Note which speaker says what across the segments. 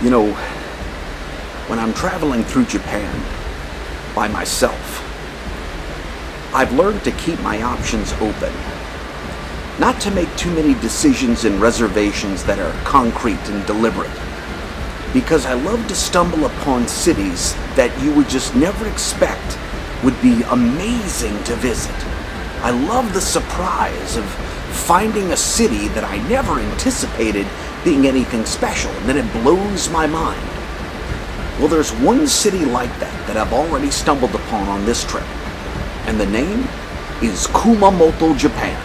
Speaker 1: You know, when I'm traveling through Japan by myself, I've learned to keep my options open. Not to make too many decisions and reservations that are concrete and deliberate. Because I love to stumble upon cities that you would just never expect would be amazing to visit. I love the surprise of finding a city that I never anticipated being anything special, and then it blows my mind. Well, there's one city like that I've already stumbled upon on this trip, and the name is Kumamoto, Japan.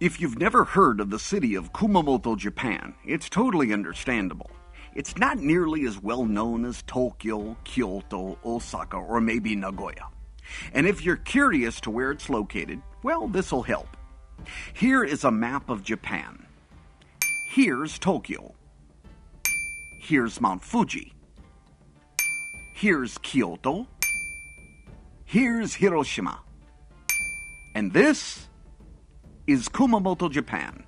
Speaker 2: If you've never heard of the city of Kumamoto, Japan, it's totally understandable. It's not nearly as well known as Tokyo, Kyoto, Osaka, or maybe Nagoya. And if you're curious to where it's located, well, this'll help. Here is a map of Japan. Here's Tokyo. Here's Mount Fuji. Here's Kyoto. Here's Hiroshima. And this is Kumamoto, Japan.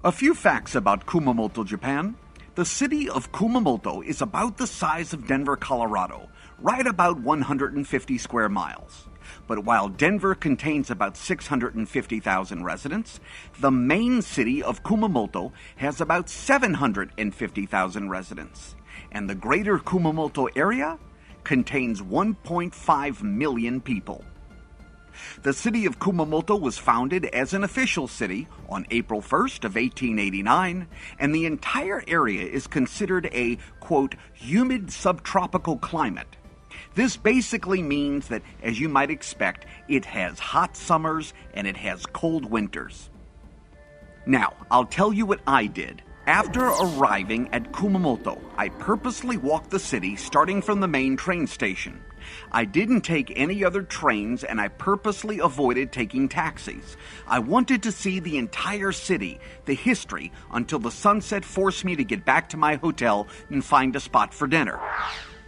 Speaker 2: A few facts about Kumamoto, Japan. The city of Kumamoto is about the size of Denver, Colorado, right about 150 square miles. But while Denver contains about 650,000 residents, the main city of Kumamoto has about 750,000 residents. And the greater Kumamoto area contains 1.5 million people. The city of Kumamoto was founded as an official city on April 1st of 1889, and the entire area is considered a, quote, humid subtropical climate. This basically means that, as you might expect, it has hot summers and it has cold winters. Now, I'll tell you what I did. After arriving at Kumamoto, I purposely walked the city starting from the main train station. I didn't take any other trains, and I purposely avoided taking taxis. I wanted to see the entire city, the history, until the sunset forced me to get back to my hotel and find a spot for dinner.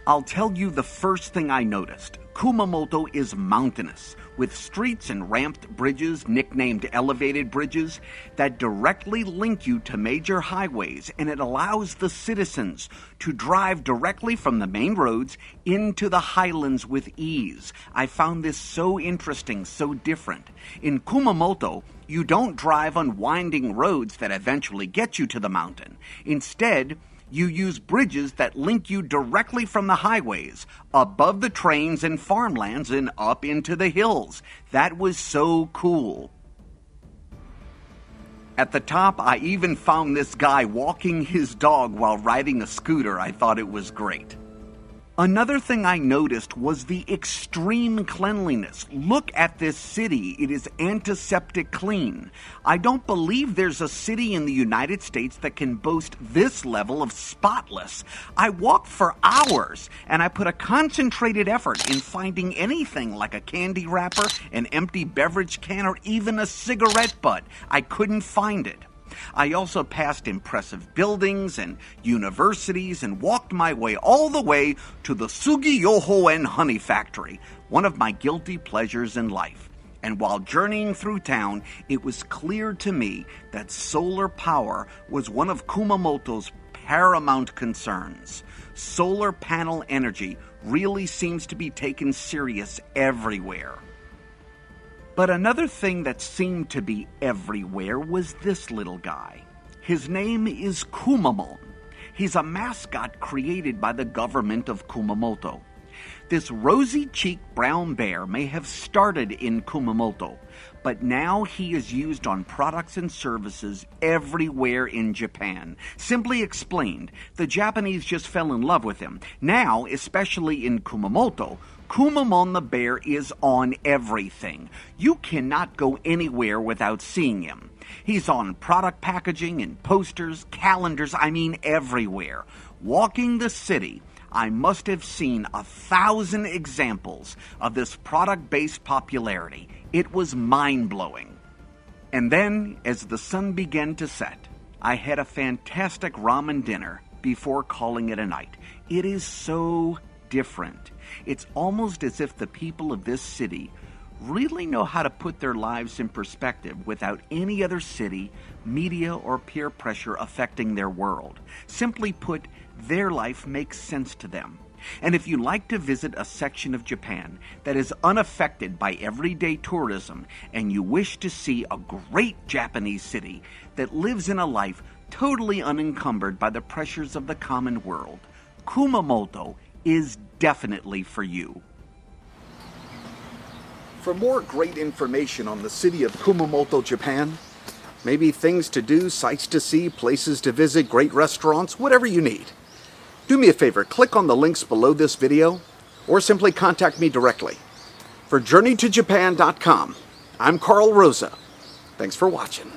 Speaker 2: I'll tell you the first thing I noticed. Kumamoto is mountainous, with streets and ramped bridges, nicknamed elevated bridges, that directly link you to major highways, and it allows the citizens to drive directly from the main roads into the highlands with ease. I found this so interesting, so different. In Kumamoto, you don't drive on winding roads that eventually get you to the mountain. Instead, you use bridges that link you directly from the highways, above the trains and farmlands, and up into the hills. That was so cool. At the top, I even found this guy walking his dog while riding a scooter. I thought it was great. Another thing I noticed was the extreme cleanliness. Look at this city. It is antiseptic clean. I don't believe there's a city in the United States that can boast this level of spotless. I walked for hours, and I put a concentrated effort in finding anything like a candy wrapper, an empty beverage can, or even a cigarette butt. I couldn't find it. I also passed impressive buildings and universities and walked my way all the way to the Sugiyoho Honey Factory, one of my guilty pleasures in life. And while journeying through town, it was clear to me that solar power was one of Kumamoto's paramount concerns. Solar panel energy really seems to be taken serious everywhere. But another thing that seemed to be everywhere was this little guy. His name is Kumamon. He's a mascot created by the government of Kumamoto. This rosy-cheeked brown bear may have started in Kumamoto, but now he is used on products and services everywhere in Japan. Simply explained, the Japanese just fell in love with him. Now, especially in Kumamoto, Kumamon the bear is on everything. You cannot go anywhere without seeing him. He's on product packaging and posters, calendars, everywhere. Walking the city, I must have seen 1,000 examples of this product-based popularity. It was mind-blowing. And then, as the sun began to set, I had a fantastic ramen dinner before calling it a night. It is so different. It's almost as if the people of this city really know how to put their lives in perspective without any other city, media, or peer pressure affecting their world. Simply put, their life makes sense to them. And if you like to visit a section of Japan that is unaffected by everyday tourism, and you wish to see a great Japanese city that lives in a life totally unencumbered by the pressures of the common world, Kumamoto is definitely for you.
Speaker 1: For more great information on the city of Kumamoto, Japan, maybe things to do, sights to see, places to visit, great restaurants, whatever you need, do me a favor, click on the links below this video, or simply contact me directly. For JourneyToJapan.com, I'm Carl Rosa. Thanks for watching.